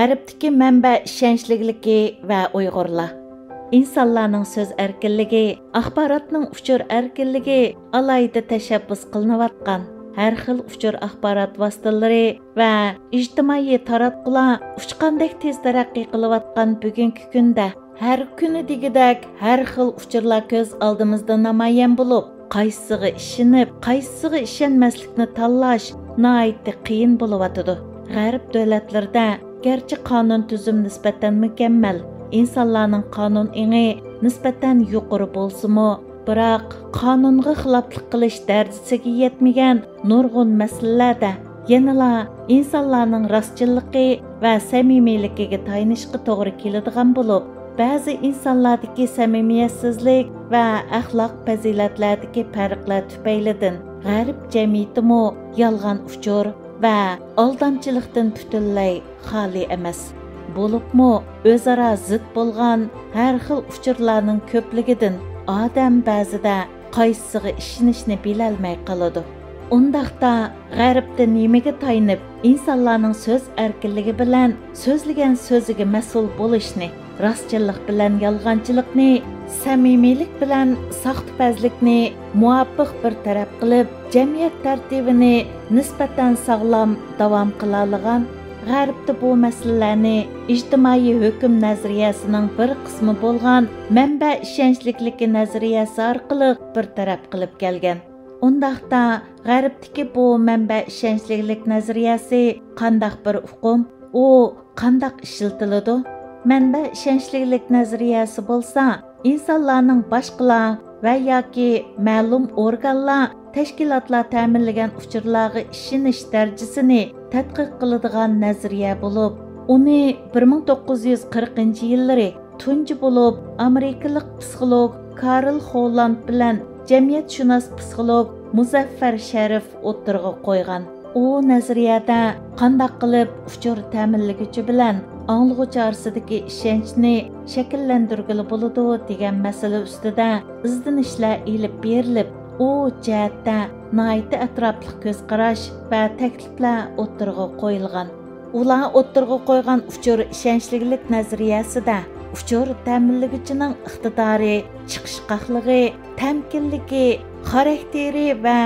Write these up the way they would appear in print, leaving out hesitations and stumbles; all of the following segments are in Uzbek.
G'arbdagi manba ishonchlikligi va Uyg'urlar. İnsanlarning so'z erkinligi, axborotning uchur erkinligi alayda tashabbus qilinayotgan har xil uchur axborot vositalari va ijtimoiy taratqular uchqandek tez taraqqiy qilayotgan bugungi kunda har kuni degidak har xil uchurlar ko'z oldimizda namoyon bo'lib, qaysisiga ishonib, qaysisiga ishonmaslikni tanlash nihoyatda qiyin bo'layotidi. G'arb davlatlarida garchi qonun tuzum nisbatan mukammal, insonlarning qonun ingi nisbatan yuqori bo'lsa-mu, biroq qonunga xiloflik qilish darajasiga yetmagan nurg'un masalalarda yanala insonlarning rostchilligi va samimiyligiga tayanishga to'g'ri keladigan bo'lib, ba'zi insonlardagi samimiyatsizlik va axloq fazilatlaridagi farqlar tufaylidan g'arb jamiyatimi yolg'on uchur va aldamchilikdan butunlay xoli emas. Bo'libmi o'zaro zid bo'lgan har xil uchurlarning ko'pligidan odam ba'zida qaysisiga ishonishni bilolmay qoladi. Undaqda g'arbda nimaga tayanib insonlarning so'z erkinligi bilan so'zlagan so'ziga mas'ul bo'lishni, rostchilik bilan yolg'onchilikni, samimiylik bilan soxtapazlikni muvofiq bir taraf qilib, jamiyat tartibini nisbatan sog'lom davom qila olgan G'arbda bu masalalarni ijtimoiy hukm nazariyasining bir qismi bo'lgan manba ishonchlikligi nazariyasi orqali bir taraf qilib kelgan. Undaqda G'arbdagi bu manba ishonchlilik nazariyasi qandaq bir uqum, u qandaq ishlatiladi? Manba ishonchlilik nazariyasi bo'lsa, insonlarning boshqalar va yoki ma'lum organlar tashkilotlar ta'minlagan uchurlarga ishonish darajasini tadqiq qiladigan nazariya bo'lib, uni 1940-yillari tunji bo'lib Amerikalik psixolog Karl Holland bilan jamiyatshunos psixolog Muzaffar Sharif o'tirg'i qo'ygan. U nazariyada qanday qilib uchur ta'minlaguvchi bilan anglag'uvchi orasidagi ishonchni shakllantirgili bo'ladi degan masala ustida izlanishlar ilib berilib, u jihatda nihoyatda atrofli ko'z qarash va takliflar o'tirg'i qo'yilgan. Ular o'tirg'i qo'ygan uchur ishonchlilik nazariyasida uchur ta'minlaguvchining iqtidori, chiqishqoqligi, tamkinligi, xarakteri va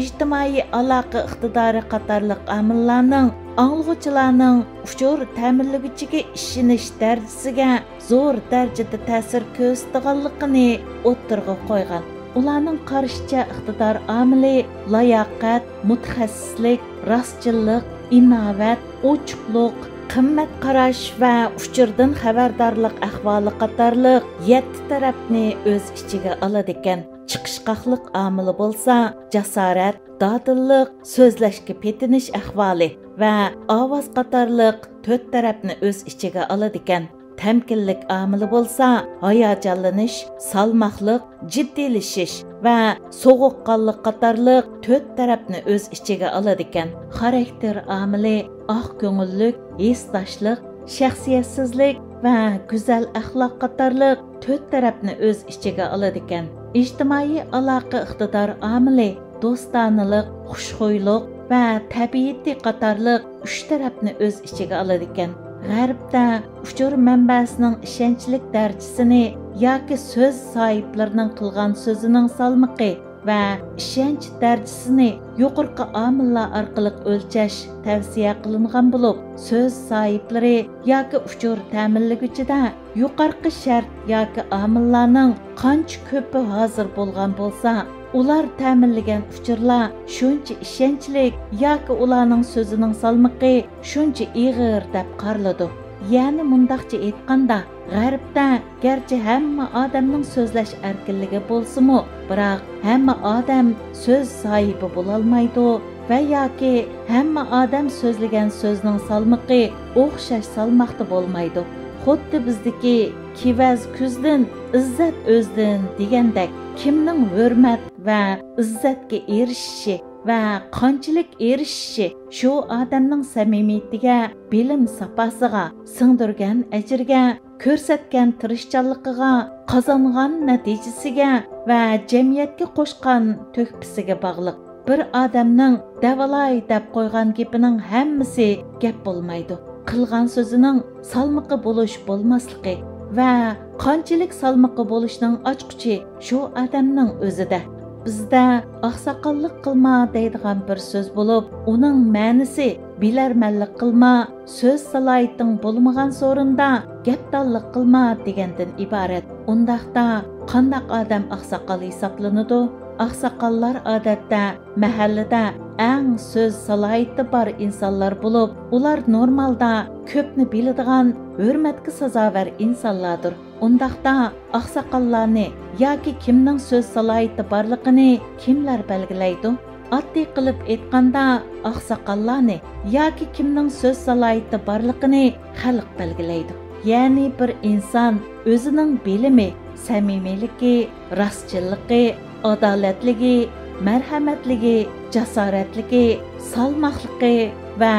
ijtimoiy aloqa iqtidori qatorliq omillarning anglag'uvchilarning uchur ta'minlaguvchiga ishonish darajasiga zo'r darajada ta'sir ko'rsatganligini o'tirg'i qo'ygan. Ularning qarashicha iqtidor omili layoqat, mutaxassislik, rostchillik, innovat, ochiqlik, qimmat qarash va uchurdan xabardorlik ahvoli qatorliq 7 tarafni o'z ichiga oladi ekan. Chiqishqoqlik omili bo'lsa, jasorat, dodillik, so'zlashga petinish ahvoli va ovoz qatorliq 4 tarafni o'z ichiga oladi ekan. Temkinlik amili bo'lsa, hayajonlanish, salmoqlik, jiddiylashish va sovuqqonlik qatorliq 4 tarafni o'z ichiga oladi ekan. Xarakter amili oq ko'ngillik, esdashlik, shaxsiyatsizlik va go'zal axloq qatorliq 4 tarafni o'z ichiga oladi ekan. Ijtimoiy aloqa iqtidor amili do'stonalik, xushxo'ylik va tabiiyati qatorliq 3 tarafni o'z ichiga oladi ekan. G'arbda uchur manbasining ishonchlik darajasini yoki so'z sohiblarining qilgan so'zining salmoqi va ishonch darajasini yuqorqi omillar orqali o'lchash tavsiya qilingan bo'lib, so'z sohiblari yoki uchur ta'minlaguvchida yuqorqi shart yoki omillarning qancha ko'pi hozir bo'lgan bo'lsa, ular ta'minlagan uchurlar shuncha ishonchli yoki ularning so'zining salmoqi shuncha ig'ir deb qaraladi. Ya'ni mundaqcha aytganda, G'arbda garchi hamma odamning so'zlash erkinligi bo'lsa-mu, biroq hamma odam so'z sohibi bo'la olmaydi va yoki hamma odam so'zlagan so'zning salmoqi o'xshash salmoqda bo'lmaydi. Xuddi bizdagi kivaz kuzdan, izzat o'zdan degandek, kimning hurmat va izzatga erishishi va qanchalik erishishi shu odamning samimiyatiga, bilim safosiga, singdirgan ajriga, ko'rsatgan tirishchanligiga, qozongan natijasiga va jamiyatga qo'shgan to'hfasiga bog'liq. Bir odamning davolay deb qo'ygan gapining hammasi gap bo'lmaydi. qilgan so'zining salmoqi bo'lish bo'lmasligi va qanchalik salmoqi bo'lishning ochqichi shu odamning o'zida. Bizda oqsoqollik qilma deydigan bir so'z bo'lib, uning ma'nosi bilarmanlik qilma, so'z salohiyating bo'lmagan so'rinda gapdonlik qilma degandan iborat. Undaqda qandaq odam oqsoqol hisoblanadi? Oqsoqollar odatda mahallada eng so'z salohiyati bor insonlar bo'lib, ular normalda ko'pni biladigan, hurmatga sazovor insonlardir. Undaqda oqsoqollarni yoki kimning so'z salohiyati borligini kimlar belgilaydi? Oddiy qilib aytganda, oqsoqollarni yoki kimning so'z salohiyati borligini xalq belgilaydi. Ya'ni bir inson o'zining bilimi, samimiyligi, rostchilligi, adolatligi, marhamatligi, jasoratligi, salmoqligi va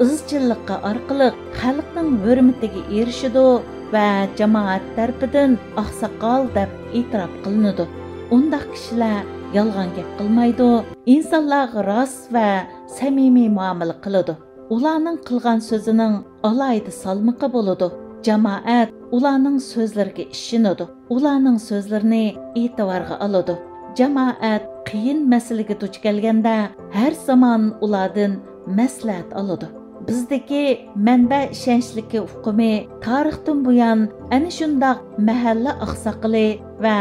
izchilligi orqali xalqning hurmatiga erishadi va jamoat tarafidan oqsoqol deb e'tirof qilinadi. Undaq kishilar yolg'on gap qilmaydi, insonlarga rost va samimiy muomala qiladi. Ularning qilgan so'zining alohida salmoqi bo'ladi. Jamoat ularning so'zlariga ishonadi, ularning so'zlarini e'tiborga oladi. Jamoat qiyin masalaga duch kelganda har zamon ulardan maslahat oladi. Bizdagi manba ishonchligi hukmi tarixdan buyon ana shundoq mahalla oqsoqoli va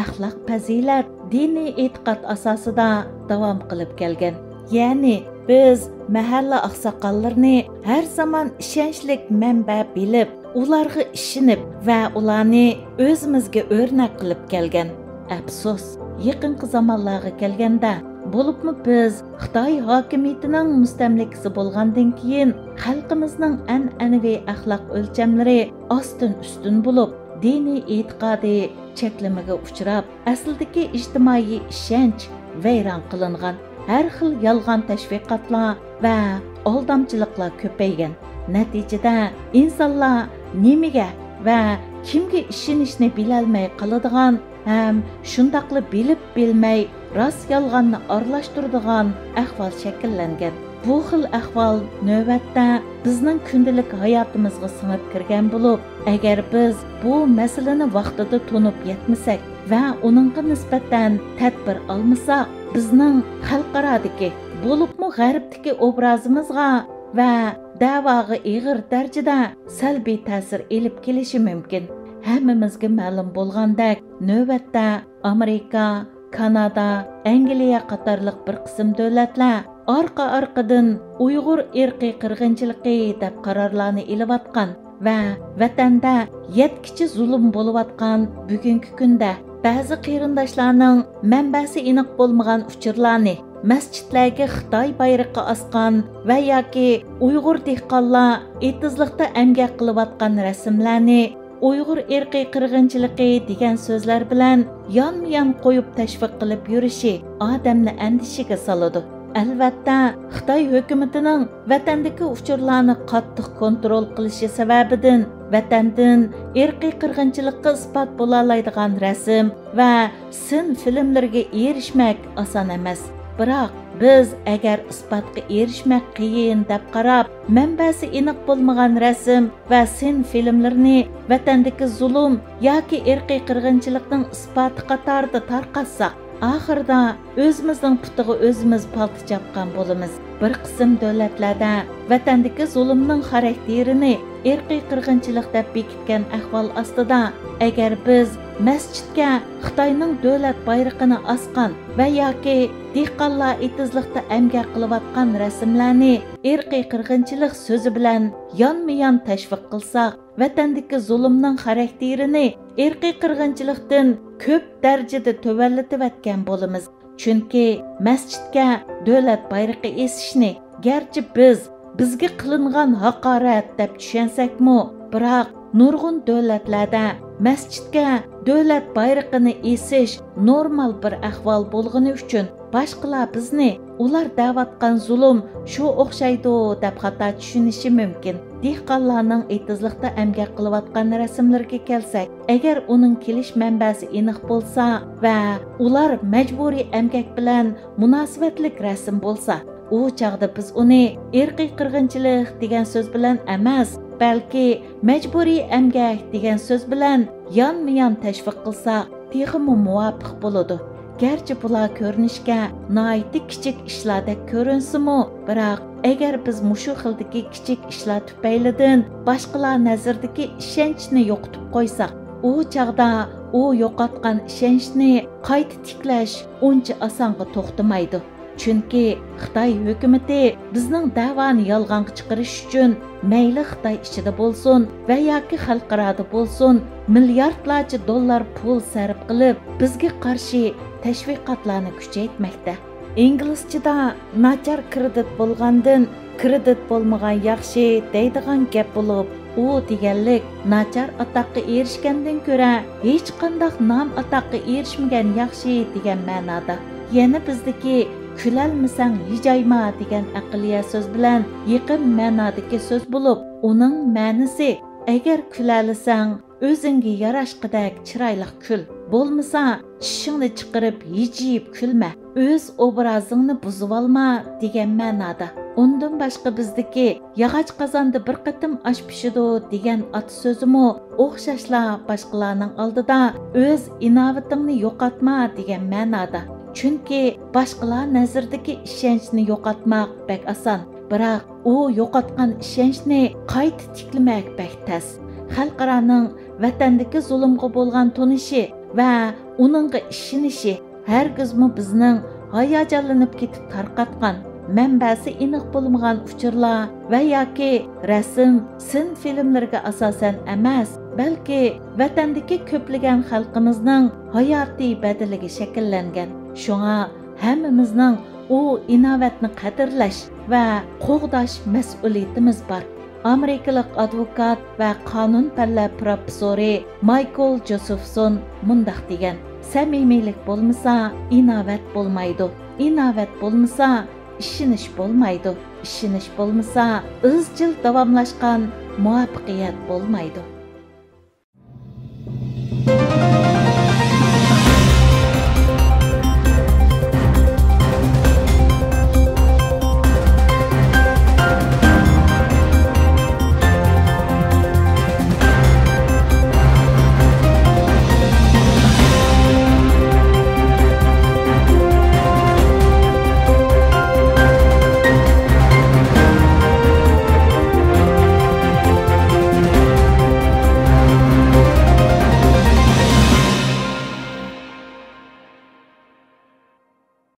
axloq fazilat diniy e'tiqod asosida davom qilib kelgan. Ya'ni biz mahalla oqsoqollarini har zamon ishonchlik manba bilib, ularga ishonib va ularni o'zimizga o'rnak qilib kelgan. Afsus, yaqinqi zamonlarga kelganda, bo'libmi biz Xitoy hokimiyatining mustamlikasi bo'lgandan keyin xalqimizning an'anaviy axloq o'lchamlari ostin-ustun bo'lib, diniy e'tiqodiy cheklamaga uchrab, aslidagi ijtimoiy ishonch vayron qilingan. Har xil yolg'on tashviqotlar va aldamchiliklar ko'paygan. Natijada insonlar nimaga va kimga ishonishni bilolmay qoladigan ham shundaqli bilib bilmay rost yolg'onni aralashtiradigan ahvol shakllangan. Bu xil ahvol navbatda bizning kundalik hayotimizga singib kirgan bo'lib, agar biz bu masalani vaqtida tunib yetmasak va uningga nisbatan tadbir olmasak, bizning xalqarodagi bo'libmi g'arbdagi obrazimizga va da'voga ig'ir darajada salbiy ta'sir elib kelishi mumkin. Hammamizga ma'lum bo'lgandek, navbatda Amerika, Kanada, Angliya qatorliq bir qism davlatlar orqa-orqadan Uyg'ur irqiy qirg'inchiligi deb qarorlarni ilayotgan va vatanda yetkichi zulm bo'layotgan bugungi kunda ba'zi qarindoshlarning manbasi aniq bo'lmagan uchurlarni masjidlarga Xitoy bayrog'i osgan va yoki Uyg'ur dehqonlar etizlikda emgak qilayotgan rasmlarni Uyg'ur irqiy qirg'inchiligi degan so'zlar bilan yon-yon qo'yib tashviq qilib yurishi odamni andishiga soladi. Albatta, Xitoy hukumatining vatandagi uchurlarni qattiq kontrol qilishi sababidan vatandan irqiy qirg'inchilikka isbot bo'la oladigan rasm va sin filmlarga erishmak oson emas. Biroq biz agar isbotga erishmak qiyin deb qarab, manbasi aniq bo'lmagan rasm va sin filmlarni vatandagi zulm yoki irqiy qirg'inchilikning isboti qatorida tarqatsak, oxirida o'zimizning putiga o'zimiz palti chapgan bo'lamiz. Bir qism davlatlarda vatandagi zulmning xarakterini irqiy qirg'inchilik deb bekitgan ahvol ostida, agar biz masjidga Xitoyning davlat bayrog'ini osgan va yoki dehqonlar etizlikda emgak qilayotgan rasmlarni irqiy qirg'inchilik so'zi bilan yon-yon tashviq qilsak, vatandagi zulmning xarakterini irqiy qirg'inchilikdan ko'p darajada tuvallatib bo'lamiz. Chunki masjidga davlat bayrog'i esishni garchi bizga qilingan haqorat deb tushansakmi, biroq nurg'un davlatlarda masjidga davlat bayrog'ini esish normal bir ahvol bo'lgani uchun boshqalar bizni ular da'vatgan zulm shu o'xshaydi deb xato tushunishi mumkin. Dehqonlarning etizlikda emgak qilayotgan rasmlarga kelsak, agar uning kelish manbasi aniq bo'lsa va ular majburiy emgak bilan munosabatlik rasm bo'lsa, u chaqda biz uni irqiy qirg'inchilik degan so'z bilan emas, balki majburiy emgak degan so'z bilan yonma-yon tashviq qilsak, texmi muvofiq bo'ladi. Gerçi bular ko'rinishga noiti kichik ishlardek ko'rinsimi, biroq agar biz mushu xildagi kichik ishlar tufaylidan boshqalar nazaridagi ishonchni yo'qotib qo'ysak, u chaqda u yo'qotgan ishonchni qayta tiklash uncha osonga to'xtamaydi. Chunki Xitoy hukumatı bizning da'voni yolg'onga chiqarish uchun mayli Xitoy ichida bo'lsin va yoki xalqaro bo'lsin milliardlarcha dollar pul sarf qilib bizga qarshi tashviqotlarni kuchaytmoqda. Inglizchada nachar kredit bo'lgandan kredit bo'lmagan yaxshi deydigan gap bo'lib, u deganlik nachar atoqqa erishgandan ko'ra hech qanday nom atoqqa erishmagan yaxshi degan ma'noda. Yana bizdagi kulolmasang hijayma degan aqliya so'z bilan yaqin ma'nodagi so'z bo'lib, uning ma'nosi agar kulalisang o'zingga yarashqidek chiroyli kul, bo'lmasa tishingni chiqarib yijib kulma, o'z obrazingni buzib olma degan ma'noda. Undan boshqa bizdagi yog'och qozonda bir qatim osh pishidi degan ot so'zimi o'xshashla boshqalarning oldida o'z inovatingni yo'qotma degan ma'noda. Chunki boshqalar nazaridagi ishonchni yo'qotmoq bek oson, biroq u yo'qotgan ishonchni qayta tiklamak bek tas. Xalqaroning vatandagi zulmga bo'lgan tunishi va uningga ishonishi hargizmi bizning hayajonlanib ketib tarqatgan, manbasi aniq bo'lmagan uchurlar va yoki rasm, sin filmlarga asosan emas, balki vatandagi ko'plagan xalqimizning hayotiy badaliga shakllangan. Shunga hammamizning u inovatni qadrlash va qo'g'dash mas'uliyatimiz bor. Amerikalik advokat va qonun fanlari professori Michael Josephson mundaq degan: samimiylik bo'lmasa inovat bo'lmaydi, inovat bo'lmasa ishonish bo'lmaydi, ishonish bo'lmasa izchil davomlashgan muvaffaqiyat bo'lmaydi.